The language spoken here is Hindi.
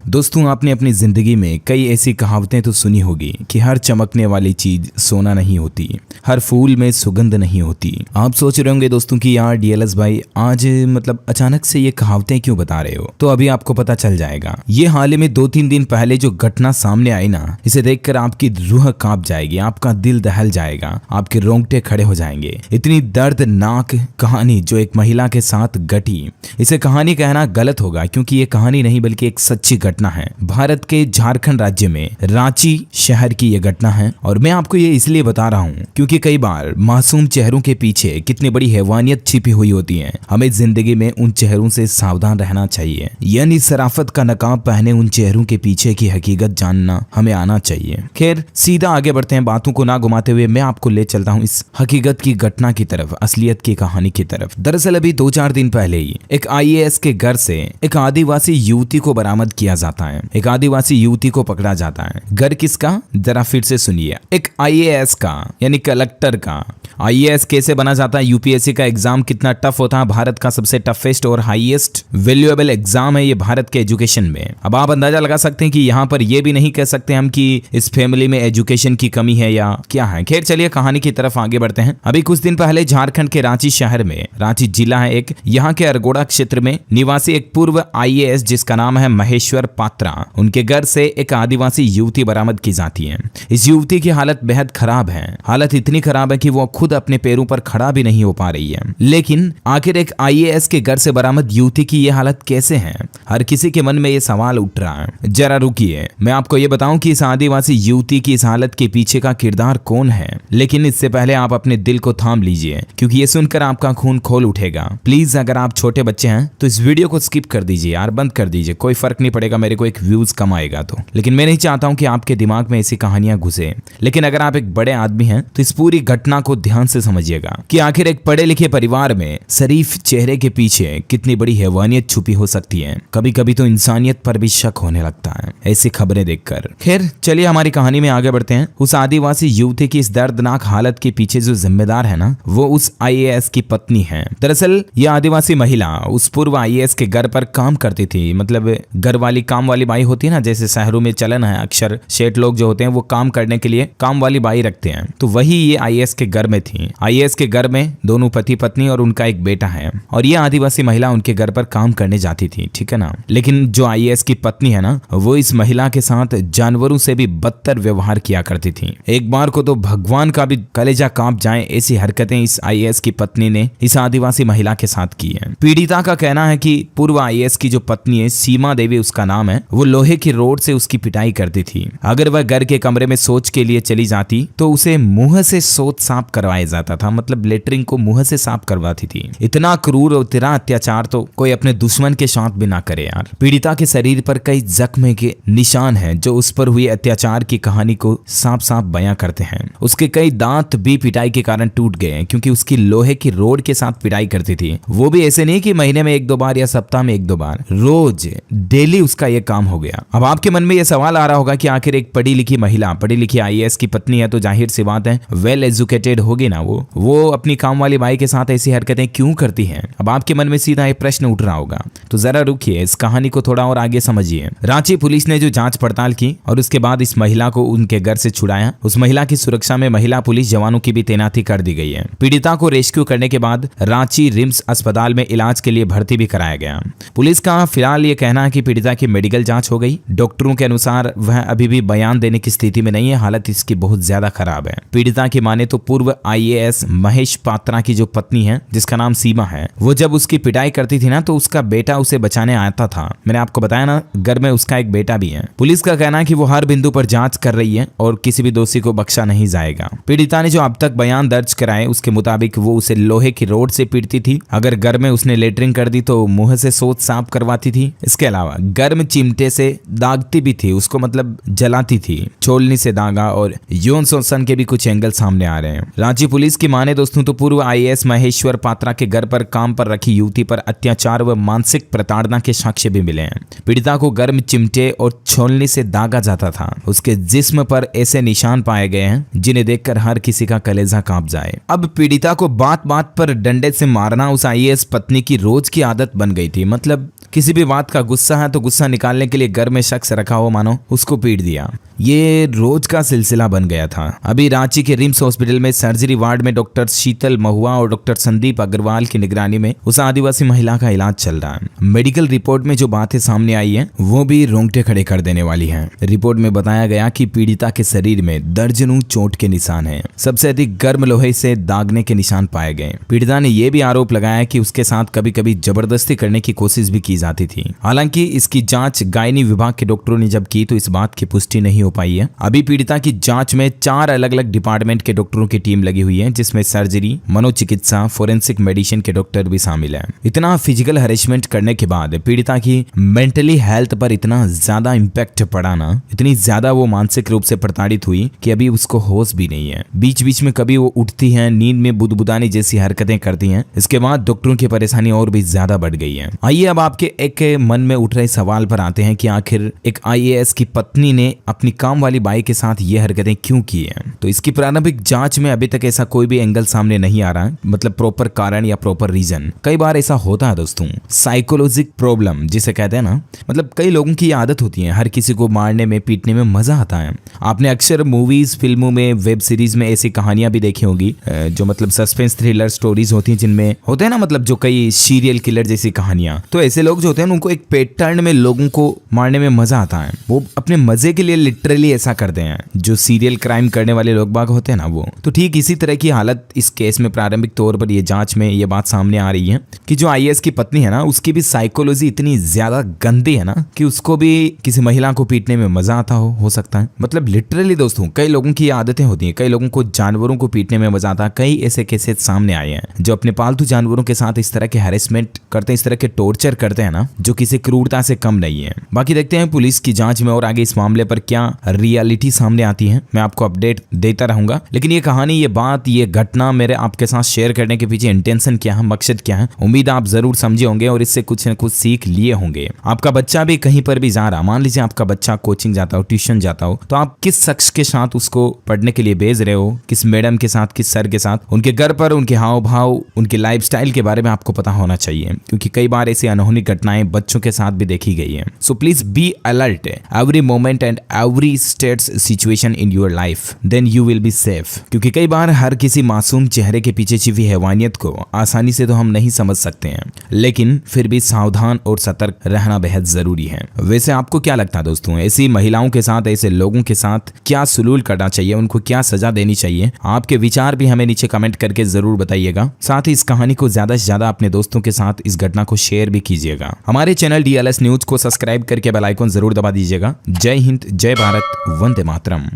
दोस्तों, आपने अपनी जिंदगी में कई ऐसी कहावतें तो सुनी होगी कि हर चमकने वाली चीज सोना नहीं होती, हर फूल में सुगंध नहीं होती। आप सोच रहे होंगे दोस्तों कि यार डीएलएस भाई आज अचानक से ये कहावतें क्यों बता रहे हो, तो अभी आपको पता चल जाएगा। ये हाल ही में 2-3 दिन पहले जो घटना सामने आई ना, इसे देखकर आपकी रूह कांप जाएगी, आपका दिल दहल जाएगा, आपके रोंगटे खड़े हो जाएंगे। इतनी दर्दनाक कहानी जो एक महिला के साथ घटी, इसे कहानी कहना गलत होगा क्योंकि ये कहानी नहीं बल्कि एक सच्ची घटना है। भारत के झारखंड राज्य में रांची शहर की यह घटना है और मैं आपको ये इसलिए बता रहा हूँ क्योंकि कई बार मासूम चेहरों के पीछे कितनी बड़ी हैवानियत छिपी हुई होती है। हमें जिंदगी में उन चेहरों से सावधान रहना चाहिए, यानी शराफत का नकाब पहने उन चेहरों के पीछे की हकीकत जानना हमें आना चाहिए। खैर, सीधा आगे बढ़ते हैं, बातों को ना घुमाते हुए मैं आपको ले चलता हूँ इस हकीकत की घटना की तरफ, असलियत की कहानी की तरफ। दरअसल अभी 2-4 दिन पहले ही एक आईएएस के घर से एक आदिवासी युवती को बरामद किया जाता है, एक आदिवासी युवती को पकड़ा जाता है। घर किसका, जरा फिर से सुनिए, एक आईएएस का यानी कलेक्टर का। आईएएस कैसे बना जाता है, यूपीएससी का एग्जाम कितना टफ होता है, भारत का सबसे टफेस्ट और हाईएस्ट वैल्यूएबल एग्जाम है ये भारत के एजुकेशन में। अब आप अंदाजा लगा सकते हैं कि यहाँ पर ये भी नहीं कह सकते हम कि इस फैमिली में एजुकेशन की कमी है या क्या है। खैर चलिए कहानी की तरफ आगे बढ़ते हैं। अभी कुछ दिन पहले झारखंड के रांची शहर में, रांची जिला है एक, यहाँ के अरगोड़ा क्षेत्र में निवासी एक पूर्व आईएएस जिसका नाम है महेश्वर पात्रा, उनके घर से एक आदिवासी युवती बरामद की जाती है। इस युवती की हालत बेहद खराब है, हालत इतनी खराब है कि वो खुद अपने पैरों पर खड़ा भी नहीं हो पा रही है। लेकिन आखिर एक आईएएस के घर से बरामद युवती की ये हालत कैसे है, हर किसी के मन में ये सवाल उठ रहा है। जरा रुकिए, मैं आपको ये बताऊं कि इस आदिवासी युवती की इस हालत के पीछे का किरदार कौन है। लेकिन इससे पहले आप अपने दिल को थाम लीजिए क्योंकि ये सुनकर आपका खून खोल उठेगा। प्लीज अगर आप छोटे बच्चे हैं तो इस वीडियो को स्किप कर दीजिए यार, बंद कर दीजिए, कोई फर्क नहीं पड़ेगा, मेरे को एक व्यूज कम आएगा तो। लेकिन मैं नहीं चाहता हूं कि आपके दिमाग में ऐसी कहानियां घुसे। लेकिन अगर आप एक बड़े आदमी हैं तो इस पूरी घटना को ध्यान से समझिएगा कि आखिर एक पढ़े लिखे परिवार में शरीफ चेहरे के पीछे कितनी बड़ी हैवानियत छुपी हो सकती है। कभी कभी तो इंसानियत पर भी शक होने लगता है ऐसी खबरें देखकर। खैर चलिए हमारी कहानी में आगे बढ़ते हैं। उस आदिवासी युवती की इस दर्दनाक हालत के पीछे जो जिम्मेदार है ना, वो उस आईएएस की पत्नी है। दरअसल यह आदिवासी महिला उस पूर्व आईएएस के घर पर काम करती थी। घर वाली, काम वाली बाई होती है ना, जैसे शहरों में चलन है, अक्सर शेठ लोग जो होते हैं वो काम करने के लिए काम वाली बाई रखते हैं, तो वही ये आईएएस के घर में थी। आईएएस के घर में दोनों पति पत्नी और उनका एक बेटा है और ये आदिवासी महिला उनके घर पर काम करने जाती थी, ठीक है ना। लेकिन जो आईएएस की पत्नी है ना, वो इस महिला के साथ जानवरों से भी बदतर व्यवहार किया करती थी। एक बार को तो भगवान का भी कलेजा कांप जाए ऐसी हरकतें इस आईएएस की पत्नी ने इस आदिवासी महिला के साथ की है। पीड़िता का कहना है कि पूर्व आईएएस की जो पत्नी है, सीमा देवी उसका नाम है, वो लोहे की रोड से उसकी पिटाई करती थी। अगर वह घर के कमरे में शौच के लिए चली जाती तो उसे मुंह से शौच साफ करवाया जाता था, लेटरिंग को मुंह से साफ करवाती थी। इतना क्रूर और इतना अत्याचार तो कोई अपने दुश्मन के साथ भी ना करे यार। पीड़िता के शरीर पर कई जख्म के निशान हैं जो उस पर हुए अत्याचार की कहानी को साफ साफ बयां करते हैं। उसके कई दांत भी पिटाई के कारण टूट गए क्योंकि उसकी लोहे की रोड के साथ पिटाई करती थी। वो भी ऐसे नहीं कि महीने में 1-2 बार या सप्ताह में 1-2 बार, रोज डेली उसका ये काम हो गया। अब आपके मन में ये सवाल आ रहा होगा कि आखिर एक पढ़ी लिखी महिला, पढ़ी लिखी आईएएस की पत्नी है तो जाहिर सी बात है वेल एजुकेटेड होगी ना, वो अपनी काम वाली बाई के साथ ऐसी हरकतें क्यों करती हैं। अब आपके मन में सीधा एक प्रश्न उठ रहा होगा, तो जरा रुकिए, इस कहानी को थोड़ा और आगे समझिए। रांची पुलिस ने जो जांच पड़ताल की और उसके बाद इस महिला को उनके घर से छुड़ाया। उस महिला की सुरक्षा में महिला पुलिस जवानों की भी तैनाती कर दी गई है। पीड़िता को रेस्क्यू करने के बाद रांची रिम्स अस्पताल में इलाज के लिए भर्ती भी कराया गया। पुलिस का फिलहाल ये कहना है कि पीड़िता की मेडिकल जांच हो गई। डॉक्टरों के अनुसार वह अभी भी बयान देने की स्थिति में नहीं है, हालत इसकी बहुत ज्यादा खराब है। पीड़िता की माने तो पूर्व आईएएस महेश पात्रा की जो पत्नी है जिसका नाम सीमा है, वो जब उसकी पिटाई करती थी ना तो उसका बेटा उसे बचाने आता था। मैंने आपको बताया ना, घर में उसका एक बेटा भी है। पुलिस का कहना है कि वो हर बिंदु पर जांच कर रही है और किसी भी दोषी को बख्शा नहीं जाएगा। पीड़िता ने जो अब तक बयान दर्ज कराए उसके मुताबिक वो उसे लोहे की रोड से पीटती थी। अगर घर में उसने लेटरिंग कर दी तो मुंह से शौच साफ करवाती थी। इसके अलावा घर में चिमटे से दागती भी थी, उसको जलाती थी, छोलनी से दागा, और यौन शोषण के भी कुछ एंगल सामने आ रहे हैं। रांची पुलिस की माने दोस्तों तो पूर्व आईएएस महेश्वर पात्रा के घर पर काम पर रखी युवती पर अत्याचार व मानसिक प्रताड़ना के साक्ष्य भी मिले हैं। पीड़िता को गर्म चिमटे और छोलनी से दागा जाता था। उसके जिस्म पर ऐसे निशान पाए गए हैं जिन्हें देखकर हर किसी का कलेजा कांप जाए। अब पीड़िता को बात बात पर डंडे से मारना उस आईएएस पत्नी की रोज की आदत बन गई थी। किसी भी बात का गुस्सा है तो गुस्सा निकालने के लिए घर में शख्स रखा हो मानो उसको पीट दिया। ये रोज का सिलसिला बन गया था। अभी रांची के रिम्स हॉस्पिटल में सर्जरी वार्ड में डॉक्टर शीतल महुआ और डॉक्टर संदीप अग्रवाल की निगरानी में उस आदिवासी महिला का इलाज चल रहा है। मेडिकल रिपोर्ट में जो बातें सामने आई है वो भी रोंगटे खड़े कर देने वाली हैं। रिपोर्ट में बताया गया कि पीड़िता के शरीर में दर्जनों चोट के निशान हैं। सबसे अधिक गर्म लोहे से दागने के निशान पाए गए। पीड़िता ने यह भी आरोप लगाया कि उसके साथ कभी कभी जबरदस्ती करने की कोशिश भी की जाती थी। हालांकि इसकी जांच गायनी विभाग के डॉक्टरों ने जब की तो इस बात की पुष्टि नहीं हो पाई है। अभी पीड़िता की जांच में 4 अलग अलग डिपार्टमेंट के डॉक्टरों की टीम लगी हुई है, जिसमें सर्जरी, मनोचिकित्सा, फोरेंसिक मेडिसिन के डॉक्टर भी शामिल हैं। इतना फिजिकल हैरेसमेंट करने के बाद पीड़िता की मेंटली हेल्थ पर इतना ज्यादा इंपैक्ट पड़ा ना, इतनी ज्यादा वो मानसिक रूप से प्रताड़ित हुई कि अभी उसको होश भी नहीं है। बीच बीच में कभी वो उठती है, नींद में बुदबुदाने जैसी हरकतें करती हैं। इसके बाद डॉक्टरों की परेशानी और भी ज्यादा बढ़ गई है। आइए अब आपके एक मन में उठ रहे सवाल पर आते हैं कि आखिर एक IAS की पत्नी ने अपनी काम वाली बाई के साथ ये हरकतें क्यों की हैं। तो इसकी प्रारंभिक जांच में अभी तक ऐसा कोई भी एंगल सामने नहीं आ रहा है, मतलब प्रॉपर कारण या प्रॉपर रीजन। कई बार ऐसा होता है दोस्तों, साइकोलॉजिक प्रॉब्लम जिसे कहते हैं ना, मतलब कई लोगों की आदत होती है, हर किसी को मारने में, पीटने में मजा आता है। आपने अक्सर मूवीज, फिल्मों में, वेब सीरीज में ऐसी कहानियां भी देखी होंगी जो मतलब सस्पेंस थ्रिलर स्टोरीज होती हैं, जिनमें होते हैं ना मतलब जो कई सीरियल किलर जैसी कहानियां। तो ऐसे लोग जो होते हैं उनको एक पैटर्न में लोगों को मारने में मजा आता है। वो अपने मजे के लिए लिटरली ऐसा करते हैं, जो सीरियल क्राइम करने वाले लोग बाग होते हैं ना वो। तो ठीक इसी तरह की हालत इस केस में प्रारंभिक तौर पर ये जांच में ये बात सामने आ रही है कि जो IAS की पत्नी है ना, उसकी भी साइकोलॉजी इतनी ज्यादा गंदी है ना कि उसको भी किसी महिला को पीटने में मजा आता हो सकता है। मतलब लिटरली दोस्तों, कई लोगों की आदतें होती हैं, कई लोगों को जानवरों को पीटने में मजा आता है। कई ऐसे केसेस सामने आए हैं जो अपने पालतू जानवरों के साथ इस तरह के हैरेसमेंट करते हैं, इस तरह के टॉर्चर करते हैं ना, जो किसी क्रूरता से कम नहीं है। बाकी देखते हैं पुलिस की जांच में और आगे इस मामले पर क्या रियलिटी सामने आती है। मैं आपको अपडेट देता रहूंगा। लेकिन ये कहानी, ये बात, ये घटना मेरे आपके साथ शेयर करने के पीछे इंटेंशन क्या है, मकसद क्या है, उम्मीद आप जरूर समझे होंगे और इससे कुछ न कुछ सीख लिए होंगे। आपका बच्चा भी कहीं पर भी जा रहा, मान लीजिए आपका बच्चा कोचिंग जाता हो, ट्यूशन जाता हो, तो आप किस शख्स के साथ उसको पढ़ने के लिए भेज रहे हो, किस मैडम के साथ, किस सर के साथ, उनके घर पर उनके हाव भाव, उनके लाइफस्टाइल के बारे में आपको पता होना चाहिए, क्योंकि कई बार ऐसी अनहोनी घटनाएं बच्चों के साथ भी देखी गई है। So please be alert every moment and every states situation in your life, then you will be safe. क्योंकि कई बार हर किसी मासूम चेहरे के पीछे छिपी हैवानियत को आसानी से तो हम नहीं समझ सकते हैं, लेकिन फिर भी सावधान और सतर्क रहना बेहद जरूरी है। वैसे आपको क्या लगता है दोस्तों, ऐसी महिलाओं के साथ, ऐसे लोगों के साथ क्या सुलूक करना चाहिए, उनको क्या सजा देनी चाहिए? आपके विचार भी हमें नीचे कमेंट करके जरूर बताइएगा। साथ ही इस कहानी को ज्यादा से ज्यादा अपने दोस्तों के साथ इस घटना को शेयर भी कीजिएगा। हमारे चैनल DLS न्यूज को सब्सक्राइब करके बेल आइकन जरूर दबा दीजिएगा। जय हिंद, जय भारत, वंदे मातरम।